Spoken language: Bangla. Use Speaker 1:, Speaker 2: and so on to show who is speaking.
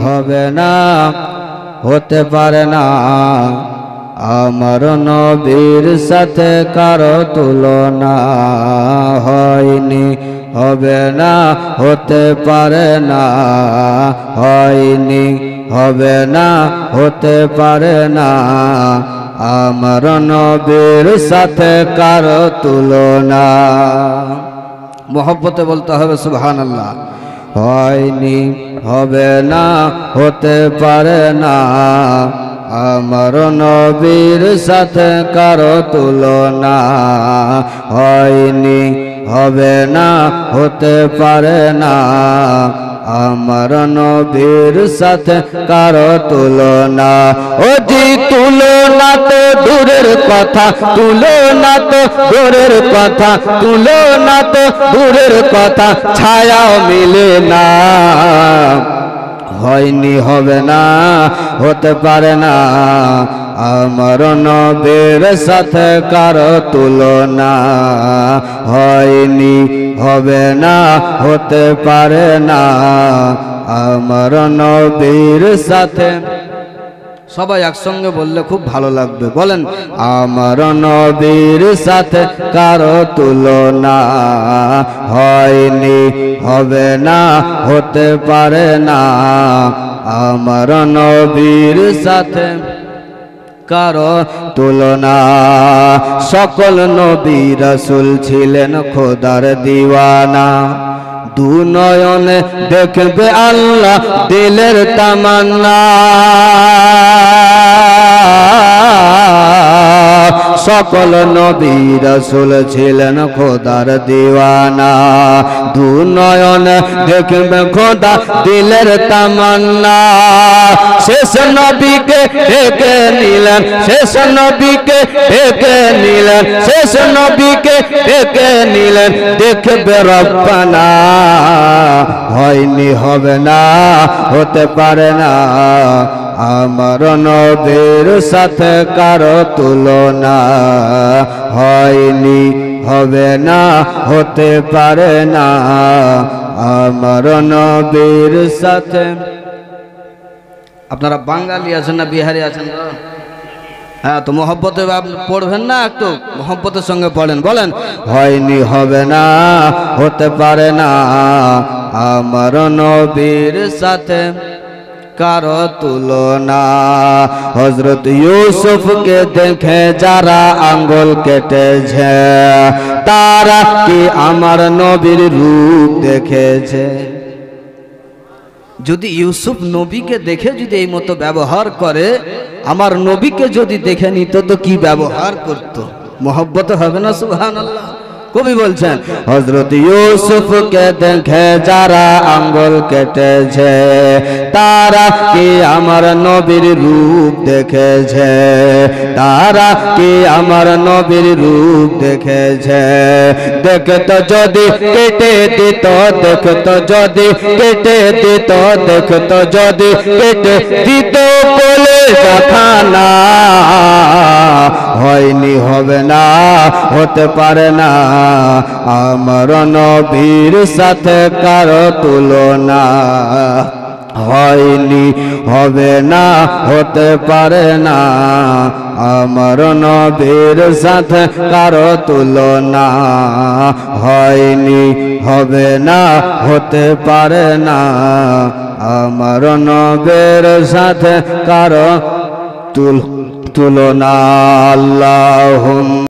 Speaker 1: হবে না, হতে পারে না আমার নবীর সাথে কারো তুলনা। হয়নি, হবে না, হতে পারে না, হয়নি, হবে না, হতে পারে না আমার নবীর সাথে কারো তুলনা। মোহব্বতে বলতে হবে সুবহানাল্লাহ। হয়নি, হবে না, হতে পারে না আমার নবীর সাথে কারো তুলনা। হয়নি, হবে না, হতে পারে না আমার নবীর সাথে কারো তুলনা। ও জি তুলনা তো দূরের কথা, তুলনা তো দূরের কথা, তুলনা তো দূরের কথা, ছায়াও মিলে না। হয়নি, হবে না, হতে পারে না আমার নবীর সাথে কারো তুলনা। হয়নি, হবে না, হতে পারে না আমার নবীর সাথে। সবাই একসঙ্গে বললে খুব ভালো লাগবে। বলেন, আমার নবীর সাথে কারো তুলনা। হয়নি, হবে না, হতে পারে না আমার নবীর সাথে কারো তুলনা। সকল নবী রাসূল ছিলেন খোদার দিওয়ানা, দু নয়নে দেখবে আল্লাহ দিলের তামান্না। সকল নবী রাসূল ছিলেন খোদার দিওয়ানা, দু নয়নে দেখবে খোদা দিলের তামান্না। শেষ নবীকে ডেকে নিলেন, শেষ নবীকে ডেকে নিলেন, শেষ নবীকে ডেকে নিলেন দেখবে রব্বানা। হয়নি, হবে না, হতে পারে না আমার নবীর সাথে কারো তুলনা। হয়নি, হবে না, হতে পারে না আমার নবীর সাথে। আপনারা বাঙালি আছেন না বিহারি আছেন? হ্যাঁ, তো মহব্বতে পড়বেন না, একটু মহব্বতের সঙ্গে পড়েন। বলেন, হয়নি, হবে না, হতে পারে না আমার নবীর সাথে কারো তুলনা। হযরত ইউসুফকে দেখে যারা আঙ্গুল কেটেছে, তারা কি আমার নবীর রূপ দেখেছে? যদি ইউসুফ নবীকে দেখে যদি এই মতো ব্যবহার করে, আমার নবীকে যদি দেখে নিত তো কি ব্যবহার করত? মহব্বত হবে না? সুবহানাল্লাহ। কবি বলছেন, হযরত ইউসুফকে দেখে যারা আঙ্গুল কেটেছে, তারা কি আমার নবীর রূপ দেখেছে? তারা কি আমার নবীর রূপ দেখেছে? দেখতো যদি কেটে দিত, দেখতো যদি কেটে দিত, দেখতো যদি কেটে দিত বলে খানা। হয়নি, হবে না, হতে পারে না আমার নবীর সাথে কারো তুলনা। হয়নি, হবে না, হতে পারে না আমার নবীর সাথে কারো তুলনা। হয়নি, হবে না, হতে পারে না আমার নবীর সাথে কারো তুলনা। আল্লাহুম্মা